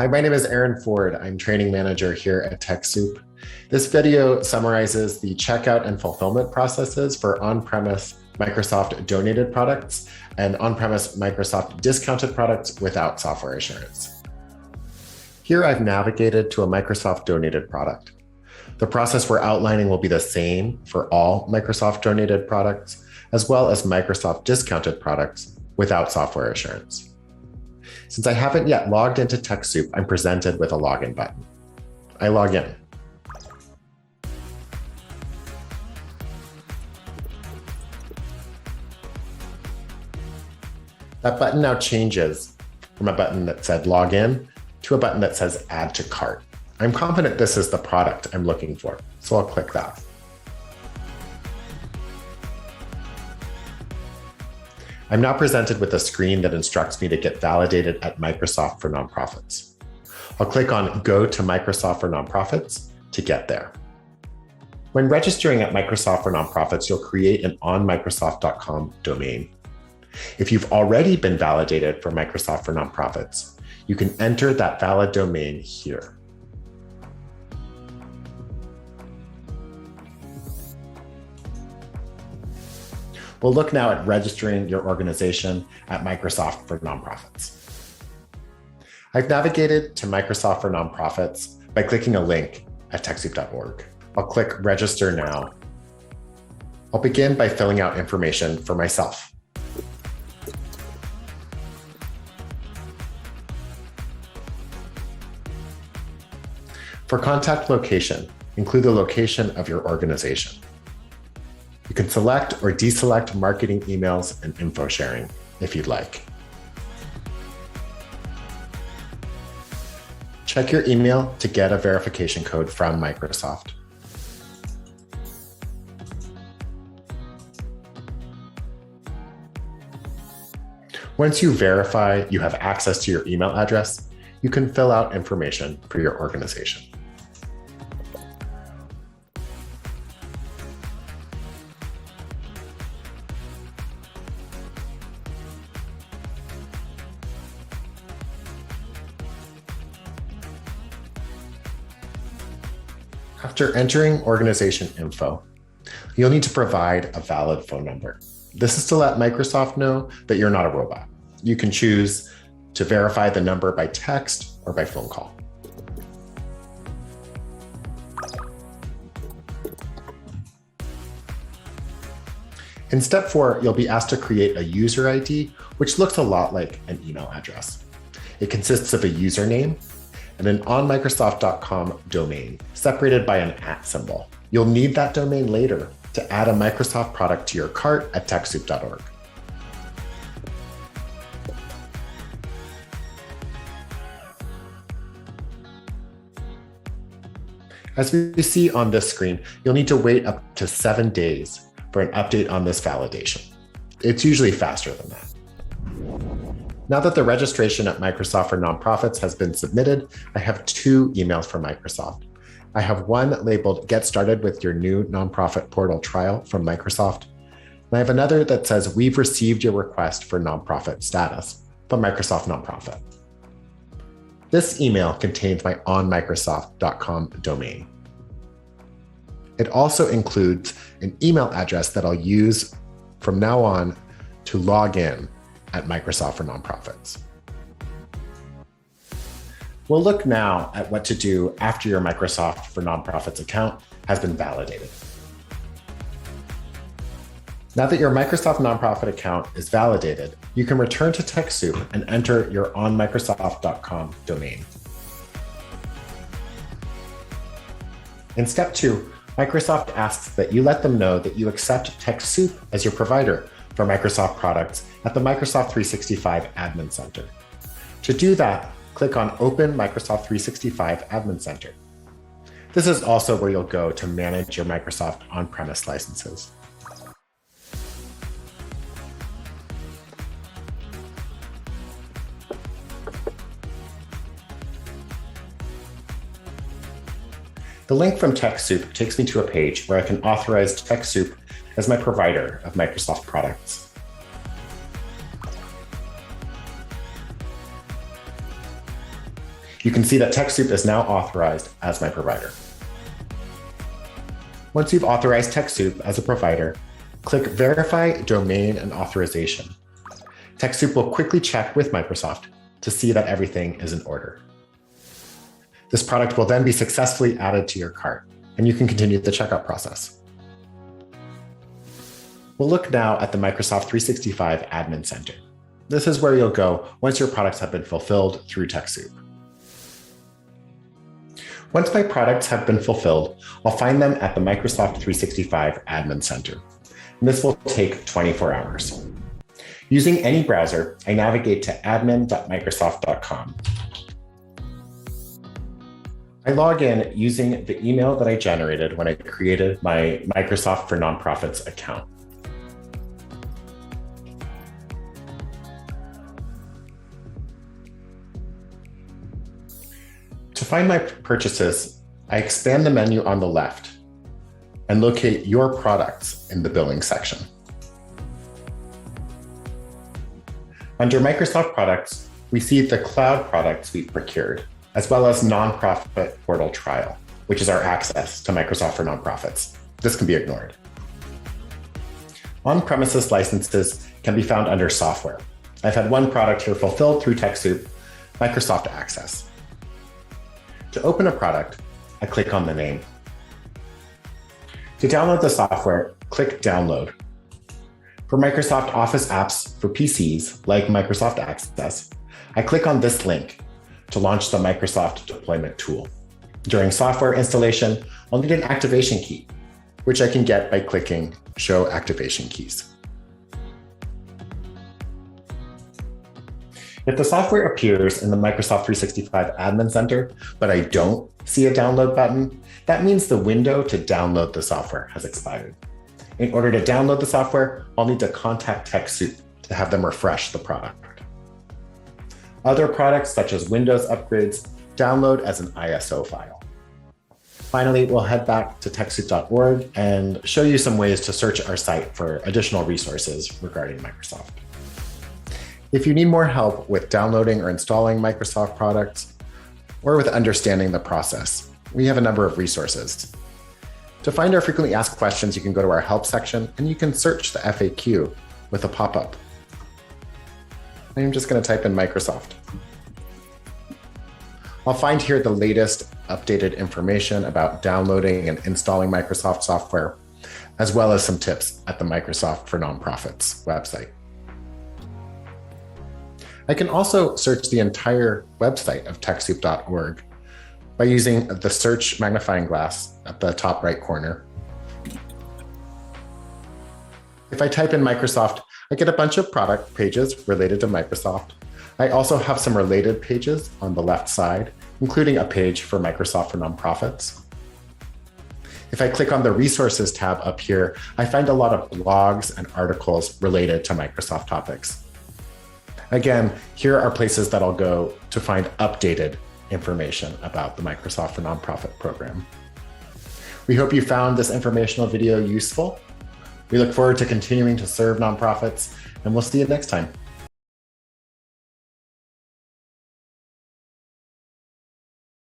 Hi, my name is Aaron Ford. I'm training manager here at Techsoup. This video summarizes the checkout and fulfillment processes for on-premise Microsoft donated products and on-premise Microsoft discounted products without software assurance. Here I've navigated to a Microsoft donated product. The process we're outlining will be the same for all Microsoft donated products, as well as Microsoft discounted products without software assurance. Since I haven't yet logged into Techsoup, I'm presented with a login button. I log in. That button now changes from a button that said login to a button that says add to cart. I'm confident this is the product I'm looking for, so I'll click that. I'm now presented with a screen that instructs me to get validated at Microsoft for Nonprofits. I'll click on Go to Microsoft for Nonprofits to get there. When registering at Microsoft for Nonprofits, you'll create an onmicrosoft.com domain. If you've already been validated for Microsoft for Nonprofits, you can enter that valid domain here. We'll look now at registering your organization at Microsoft for Nonprofits. I've navigated to Microsoft for Nonprofits by clicking a link at Techsoup.org. I'll click Register Now. I'll begin by filling out information for myself. For contact location, include the location of your organization. You can select or deselect marketing emails and info sharing if you'd like. Check your email to get a verification code from Microsoft. Once you verify you have access to your email address, you can fill out information for your organization. After entering organization info, you'll need to provide a valid phone number. This is to let Microsoft know that you're not a robot. You can choose to verify the number by text or by phone call. In step 4, you'll be asked to create a user ID, which looks a lot like an email address. It consists of a username and an onmicrosoft.com domain, separated by an @ symbol. You'll need that domain later to add a Microsoft product to your cart at Techsoup.org. As we see on this screen, you'll need to wait up to 7 days for an update on this validation. It's usually faster than that. Now that the registration at Microsoft for Nonprofits has been submitted, I have 2 emails from Microsoft. I have one labeled Get Started with Your New Nonprofit Portal Trial from Microsoft. And I have another that says We've received your request for nonprofit status from Microsoft Nonprofit. This email contains my onmicrosoft.com domain. It also includes an email address that I'll use from now on to log in at Microsoft for Nonprofits. We'll look now at what to do after your Microsoft for Nonprofits account has been validated. Now that your Microsoft Nonprofit account is validated, you can return to Techsoup and enter your onmicrosoft.com domain. In step 2, Microsoft asks that you let them know that you accept Techsoup as your provider for Microsoft products at the Microsoft 365 Admin Center. To do that, click on Open Microsoft 365 Admin Center. This is also where you'll go to manage your Microsoft on-premise licenses. The link from Techsoup takes me to a page where I can authorize Techsoup as my provider of Microsoft products. You can see that Techsoup is now authorized as my provider. Once you've authorized Techsoup as a provider, click Verify Domain and Authorization. Techsoup will quickly check with Microsoft to see that everything is in order. This product will then be successfully added to your cart, and you can continue the checkout process. We'll look now at the Microsoft 365 Admin Center. This is where you'll go once your products have been fulfilled through Techsoup. Once my products have been fulfilled, I'll find them at the Microsoft 365 Admin Center. And this will take 24 hours. Using any browser, I navigate to admin.microsoft.com. I log in using the email that I generated when I created my Microsoft for Nonprofits account. To find my purchases, I expand the menu on the left and locate your products in the billing section. Under Microsoft products, we see the cloud products we've procured, as well as nonprofit portal trial, which is our access to Microsoft for Nonprofits. This can be ignored. On-premises licenses can be found under software. I've had one product here fulfilled through Techsoup, Microsoft Access. To open a product, I click on the name. To download the software, click Download. For Microsoft Office apps for PCs, like Microsoft Access, I click on this link to launch the Microsoft deployment tool. During software installation, I'll need an activation key, which I can get by clicking Show Activation Keys. If the software appears in the Microsoft 365 Admin Center, but I don't see a download button, that means the window to download the software has expired. In order to download the software, I'll need to contact Techsoup to have them refresh the product. Other products, such as Windows upgrades, download as an ISO file. Finally, we'll head back to Techsoup.org and show you some ways to search our site for additional resources regarding Microsoft. If you need more help with downloading or installing Microsoft products, or with understanding the process, we have a number of resources. To find our frequently asked questions, you can go to our help section and you can search the FAQ with a pop-up. I'm just going to type in Microsoft. I'll find here the latest updated information about downloading and installing Microsoft software, as well as some tips at the Microsoft for Nonprofits website. I can also search the entire website of Techsoup.org by using the search magnifying glass at the top right corner. If I type in Microsoft, I get a bunch of product pages related to Microsoft. I also have some related pages on the left side, including a page for Microsoft for Nonprofits. If I click on the Resources tab up here, I find a lot of blogs and articles related to Microsoft topics. Again, here are places that I'll go to find updated information about the Microsoft for Nonprofit program. We hope you found this informational video useful. We look forward to continuing to serve nonprofits, and we'll see you next time.